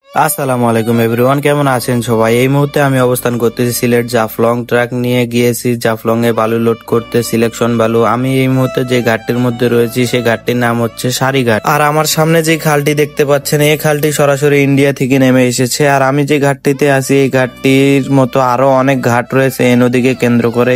আসসালামু আলাইকুম এভরিওয়ান, কেমন আছেন সবাই? এই মুহূর্তে আমি অবস্থান করতেছি সিলেট জাফলং। ট্রাক নিয়ে গিয়েছি জাফলং এ বালু লোড করতে, সিলেকশন বালু। আমি এই মুহূর্তে যে ঘাটটির মধ্যে রয়েছি সেই ঘাটটির নাম হচ্ছে সারিঘাট। আর আমার সামনে যে খালটি দেখতে পাচ্ছেন এই খালটি সরাসরি ইন্ডিয়া থেকে নেমে এসেছে। আর আমি যে ঘাটটিতে আছি এই ঘাটটির মতো আরো অনেক ঘাট রয়েছে এই নদীকে কেন্দ্র করে।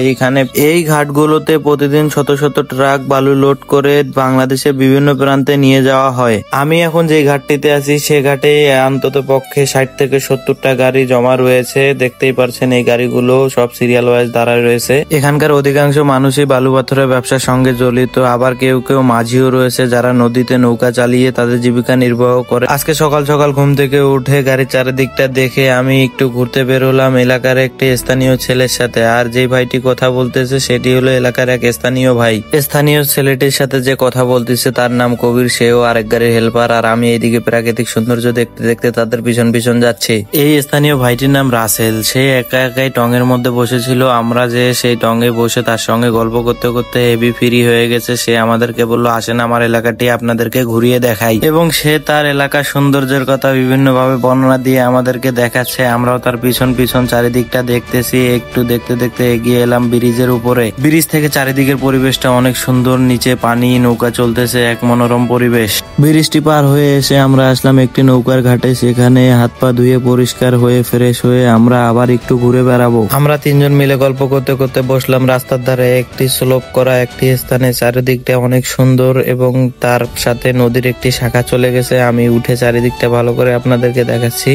এই ঘাটগুলোতে প্রতিদিন শত শত ট্রাক বালু লোড করে বাংলাদেশের বিভিন্ন প্রান্তে নিয়ে যাওয়া হয়। আমি এখন যে ঘাটটিতে আছি সে ঘাটে অন্তত পক্ষে 60 থেকে 70টা গাড়ি জমা রয়েছে। দেখতেই পারছেন এই গাড়িগুলো সব সিরিয়াল ওয়াইজ দাঁড়ায় রয়েছে। এখানকার অধিকাংশ মানুষই বালু পাথরের ব্যবসার সঙ্গে জড়িত। আবার কেউ কেউ মাঝিও রয়েছে যারা নদীতে নৌকা চালিয়ে তাদের জীবিকা নির্বাহ করে। আজকে সকাল সকাল ঘুম থেকে উঠে গাড়ির চারিদিকটা দেখে আমি একটু ঘুরতে বের হলাম এলাকার একটি স্থানীয় ছেলের সাথে। আর যে ভাইটি কথা বলতেছে সেটি হলো এলাকার এক স্থানীয় ভাই। স্থানীয় ছেলেটির সাথে যে কথা বলতেছে তার নাম কবির, সেও আরেক গাড়ির হেল্পার। আর আমি এইদিকে প্রাকৃতিক সৌন্দর্য দেখতে দেখতে তাদের পিছন পিছন যাচ্ছে। এই স্থানীয় ভাইটির নাম রাসেল। সে একা একাই টঙের মধ্যে বসেছিল। আমরা যে সেই টঙে বসে তার সঙ্গে গল্প করতে করতে হেভি ফ্রি হয়ে গেছে। সে আমাদেরকে বলল, আসেন আমার এলাকাটি আপনাদেরকে ঘুরিয়ে দেখাই। এবং সে তার এলাকার সৌন্দর্যের কথা বিভিন্ন ভাবে বর্ণনা দিয়ে আমাদেরকে দেখাচ্ছে। আমরাও তার পিছন পিছন চারিদিকটা দেখতেছি। একটু দেখতে দেখতে এগিয়ে এলাম ব্রিজের উপরে। ব্রিজ থেকে চারিদিকের পরিবেশটা অনেক সুন্দর, নিচে পানি, নৌকা চলতেছে, এক মনোরম পরিবেশ। ব্রিজটি পার হয়ে এসে আমরা আসলাম একটি নৌকার ঘাটে। সেখানে হাত পা ধুয়ে পরিষ্কার হয়ে ফ্রেশ হয়ে আমরা আবার একটু ঘুরে বেড়াবো। আমরা তিনজন মিলে গল্প করতে করতে বসলাম রাস্তার ধারে একটি স্লোপ করা একটি স্থানে। চারিদিকটা অনেক সুন্দর এবং তার সাথে নদীর একটি শাখা চলে গেছে। আমি উঠে চারিদিকটা ভালো করে আপনাদেরকে দেখাচ্ছি।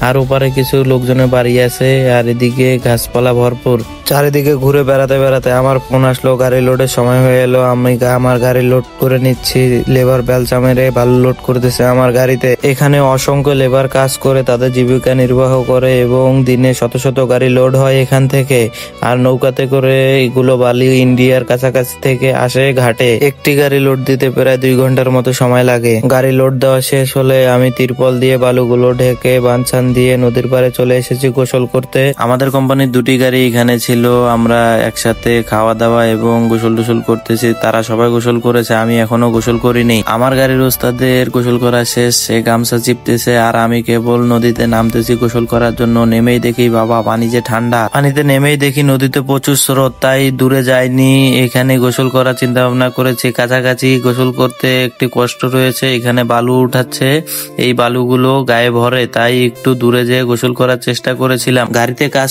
আর ওপারে কিছু লোকজনের বাড়ি আছে আর এদিকে গাছপালা ভরপুর। চারিদিকে ঘুরে বেড়াতে বেড়াতে আমার ফোন আসলো, গাড়ি লোডের সময় হয়ে এলো। আমি আমার গাড়ি লোড করে নিচ্ছি। লেবার বেলচা মেরে বালু লোড করতেছে আমার গাড়িতে। এখানে অসংখ্য লেবার কাজ করে তাদের জীবিকা নির্বাহ করে এবং দিনে শত শত গাড়ি লোড হয় এখান থেকে। আর নৌকাতে করে এগুলো বালি ইন্ডিয়ার কাছাকাছি থেকে আসে ঘাটে। একটি গাড়ি লোড দিতে প্রায় 2 ঘন্টার মতো সময় লাগে। গাড়ি লোড দেওয়া শেষ হলে আমি তিরপল দিয়ে বালুগুলো ঢেকে বানছান দিয়ে নদীর পাড়ে চলে এসেছি গোসল করতে। আমাদের কোম্পানির 2টি গাড়ি এখানে ছিল। আমরা একসাথে খাওয়া দাওয়া এবং গোসল টোসল করতেছি। তারা সবাই গোসল করেছে, আমি এখনো গোসল করিনি। আমার গাড়ির ওস্তাদের গোসল করা শেষ, সে গামছা চিপতেছে আর আমি কেবল নদীতে নামতেছি গোসল করার জন্য। নেমেই দেখি বাবা পানি যে ঠান্ডা। পানিতে নেমেই দেখি নদীতে প্রচুর স্রোত, তাই দূরে যাইনি, এখানে গোসল করার চিন্তা ভাবনা করেছি। কাছাকাছি গোসল করতে একটি কষ্ট রয়েছে, এখানে বালু উঠাচ্ছে, এই বালুগুলো গায়ে ভরে, তাই একটু দূরে যেয়ে গোসল করার চেষ্টা করেছিলাম। গাড়িতে কাজ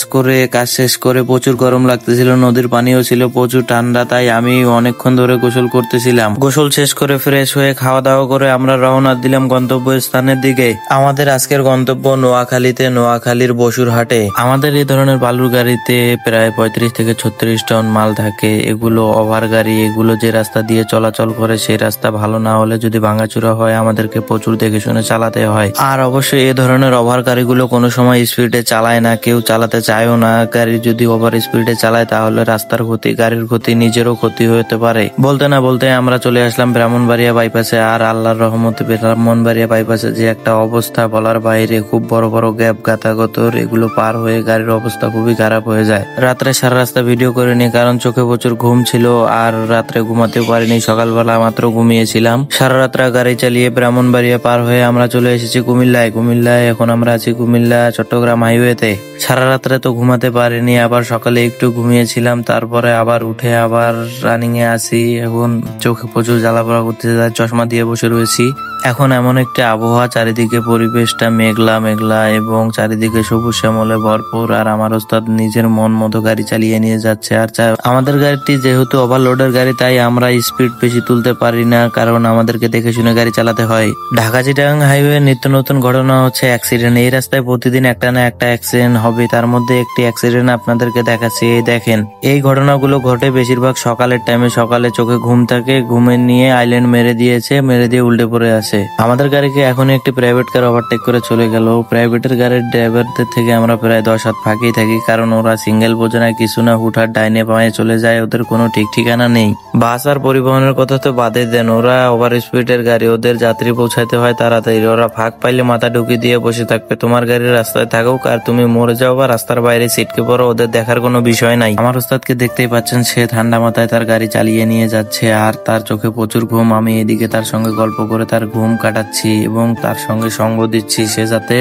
শেষ করে প্রচুর গরম লাগতেছিল, নদীর পানিও ছিল প্রচুর ঠান্ডা, তাই আমি অনেকক্ষণ ধরে গোসল করতেছিলাম। গোসল শেষ করে ফ্রেশ হয়ে খাওয়া দাওয়া করে আমরা রওনা দিলাম গন্তব্য স্থানের দিকে। আমাদের আজকের গন্তব্য নোয়াখালীতে, নোয়াখালীর বসুরহাটে। আমাদের এই ধরনের বালুর গাড়িতে প্রায় 35 থেকে 36 টন মাল থাকে। এগুলো ওভার গাড়ি, এগুলো যে রাস্তা দিয়ে চলাচল করে সেই রাস্তা ভালো না হলে যদি ভাঙাচুরা হয় আমাদেরকে প্রচুর দেখে শুনে চালাতে হয়। আর অবশ্যই এই ধরনের ওভার গাড়িগুলো কোনো সময় স্পিডে চালায় না, কেউ চালাতে চায়ও না। গাড়ি যদি ওভার স্পিডে চালায় তাহলে রাস্তার ক্ষতি, গাড়ির ক্ষতি, নিজেরও ক্ষতি হতে পারে। বলতে না বলতে আমরা চলে আসলাম ব্রাহ্মণবাড়িয়া বাইপাসে। আর আল্লাহর রহমতে ব্রাহ্মণবাড়িয়া বাইপাসে যে একটা অবস্থা বলার বাইরে, খুব বড় বড় গ্যাপ গাতাগতর, এগুলো পার হয়ে গাড়ির অবস্থা খুবই খারাপ হয়ে যায়। রাত্রে সারা রাস্তা ভিডিও করিনি কারণ চোখে প্রচুর ঘুম ছিল আর রাত্রে ঘুমাতে পারিনি। সকালবেলা মাত্র ঘুমিয়েছিলাম। সারা রাত্রা গাড়ি চালিয়ে ব্রাহ্মণবাড়িয়া পার হয়ে আমরা চলে এসেছি কুমিল্লায়। এখন আমরা আছি কুমিল্লা চট্টগ্রাম হাইওয়েতে। সারা রাত্রে তো ঘুমাতে পারিনি, আবার সকালে একটু ঘুমিয়েছিলাম, তারপরে আবার উঠে আবার রানিং এ আসি। এখন চোখে প্রচুর জ্বালাপোড়া করতেছে, চশমা দিয়ে বসে রয়েছি। এখন এমন একটি আবহাওয়া, চারিদিকে পরিবেশটা মেঘলা মেঘলা এবং চারিদিকে সবুজ শ্যামলে ভরপুর। আর আমার ওস্তাদ নিজের মন মতো গাড়ি চালিয়ে নিয়ে যাচ্ছে। আর আমাদের গাড়িটি যেহেতু ওভারলোডের গাড়ি, তাই আমরা স্পিড বেশি তুলতে পারি না, কারণ আমাদেরকে দেখে শুনে গাড়ি চালাতে হয়। ঢাকা চিটাগাং হাইওয়ে নিত্য নতুন ঘটনা হচ্ছে অ্যাক্সিডেন্ট। এই রাস্তায় প্রতিদিন একটা না একটা অ্যাক্সিডেন্ট হবে। তার মধ্যে একটি অ্যাক্সিডেন্ট আপনাদেরকে দেখাচ্ছি, এই দেখেন। এই ঘটনাগুলো ঘটে বেশিরভাগ সকালের টাইমে। সকালে চোখে ঘুম থাকে, ঘুমে নিয়ে আইল্যান্ড মেরে দিয়ে উল্টে পড়ে আসে। আমাদের গাড়িকে এখন একটি প্রাইভেট কার ওভারটেক করে চলে গেল। প্রাইভেটের গাড়ির ড্রাইভারদের থেকে আমরা প্রায় 10 হাত ফাঁকেই থাকি, কারণ ওরা সিঙ্গেল বোঝে না, কিছু না হুটহাট ডাইনে বাঁয়ে চলে যায়, ওদের কোনো ঠিক ঠিকানা নেই। বাস আর পরিবহনের কথা তো বাদে দেন, ওরা ওভার স্পিডের গাড়ি, ওদের যাত্রী পৌঁছাতে হয় তাড়াতাড়ি। ওরা ফাঁক পাইলে মাথা ঢুকিয়ে দিয়ে বসে থাকবে। তোমার গাড়ির রাস্তায় থাকুক আর তুমি মরে যাও বা রাস্তার বাইরে ছিটকে পড়ো, ওদের দেখার কোনো বিষয় নাই। আমার ওস্তাদকে দেখতেই পাচ্ছেন, সে ঠান্ডা মাথায় তার গাড়ি চালিয়ে নিয়ে যাচ্ছে আর তার চোখে প্রচুর ঘুম। আমি এদিকে তার সঙ্গে গল্প করে তার ঘুম কাটাচ্ছি এবং তার সঙ্গে সঙ্গ দিচ্ছি, সে যাতে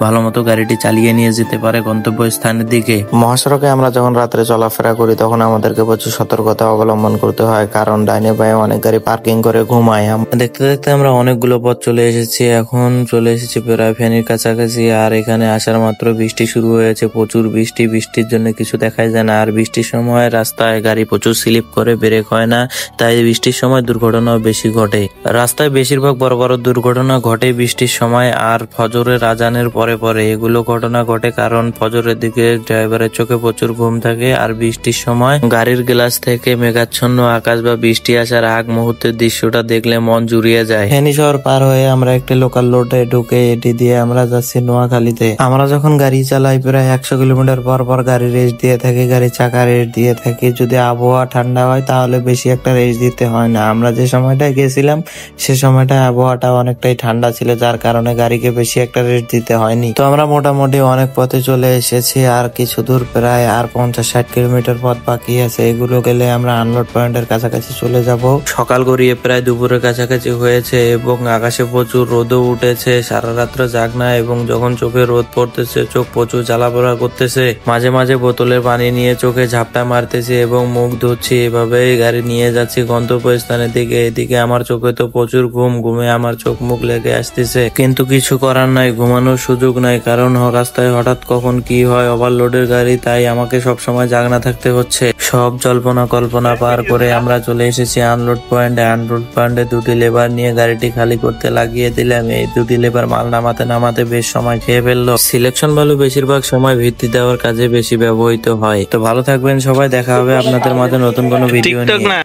ভালো মতো গাড়িটি চালিয়ে নিয়ে যেতে পারে গন্তব্যস্থানের দিকে। মহাসড়কে আমরা যখন রাত্রে চলাফেরা করি তখন আমাদেরকে প্রচুর সতর্কতা অবলম্বন করতে হয়, কারণ ডাইনে বাঁয়ে অনেক গাড়ি পার্কিং করে ঘুমায়। দেখতে দেখতে আমরা অনেকগুলো পথ চলে এসেছি, এখন চলে এসেছি প্রায় ফেনীর কাছাকাছি। আর এখানে আসার মাত্র বৃষ্টি শুরু হয়েছে, প্রচুর বৃষ্টি। বৃষ্টির জন্য কিছু দেখাই যায় না, আর বৃষ্টির সময় রাস্তায় গাড়ি প্রচুর স্লিপ করে, ব্রেক হয় না, তাই বৃষ্টির সময় দুর্ঘটনাও বেশি ঘটে। রাস্তায় বেশিরভাগ বড় বড় দুর্ঘটনা ঘটে বৃষ্টির সময় আর ফজরের আজানের পরে পরে। এগুলো ঘটনা ঘটে কারণ ফজরের দিকে ড্রাইভারের চোখে প্রচুর ঘুম থাকে, আর বৃষ্টির সময় গাড়ির গ্লাস থেকে মেঘাচ্ছন্ন আকাশ বা বৃষ্টি আসার আগ মুহূর্তের দৃশ্যটা দেখলে মন জুড়িয়ে যায়। ফেনী শহর পার হয়ে আমরা একটা লোকাল রোডে ঢুকে এটি দিয়ে আমরা যাচ্ছি নোয়াখালীতে। আমরা যখন গাড়ি চালাই প্রায় 100 কিলোমিটার পর পর গাড়ি রেস্ট দিয়ে থাকি, গাড়ি চাকা রেস্ট দিয়ে থাকি। যদি আবহাওয়া ঠান্ডা হয় তাহলে বেশি একটা রেস্ট দিতে হয় না। আমরা যে সময়টায় গেছিলাম সে সময়টা আবহাওয়াটা অনেকটাই ঠান্ডা ছিল, যার কারণে গাড়িকে বেশি একটা রেস্ট দিতে হয়নি। তো আমরা মোটামুটি অনেক পথে চলে এসেছি, আর কিছু দূর প্রায় আর 50-60 কিলোমিটার পথ বাকি আছে। এগুলো গেলে আমরা আনলোড পয়েন্টের কাছাকাছি চলে যাব। সকাল গড়িয়ে প্রায় দুপুরের কাছাকাছি হয়েছে এবং আকাশে প্রচুর রোদও উঠেছে। সারা রাত্র জাগনা এবং যখন চোখে রোদ পড়তেছে চোখ প্রচুর জ্বালাপোড়া করতেছে। মাঝে মাঝে বোতলের পানি নিয়ে চোখে ঝাপটা মারতেছি এবং মুখ ধুচ্ছি। এভাবেই গাড়ি নিয়ে যাচ্ছি গন্তব্যস্থানের দিকে। এদিকে আমার চোখে তো প্রচুর ঘুমে আমার চোখ মুখ লেগে আসতেছে, কিন্তু কিছু করার নাই, ঘুমানোর সুযোগ নাই, কারণ রাস্তায় হঠাৎ কখন কি হয়, ওভারলোডের গাড়ি, তাই আমাকে সবসময় জাগনা থাকতে হচ্ছে। সব জল্পনা কল্পনা পার করে আমরা চলে এসেছি আনলোড পয়েন্টে। আনলোড পয়েন্টে দুটি লেবার নিয়ে গাড়িটি খালি করতে লাগিয়ে দিলাম। এই দুটি লেবার মাল নামাতে নামাতে বেশ সময় খেয়ে ফেললো। সিলেকশন ভ্যালু বেশিরভাগ সময় ভিত্তি দেওয়ার কাজে বেশি ব্যবহৃত হয়। তো ভালো থাকবেন সবাই, দেখা হবে আপনাদের মাঝে নতুন কোনো ভিডিও নিয়ে।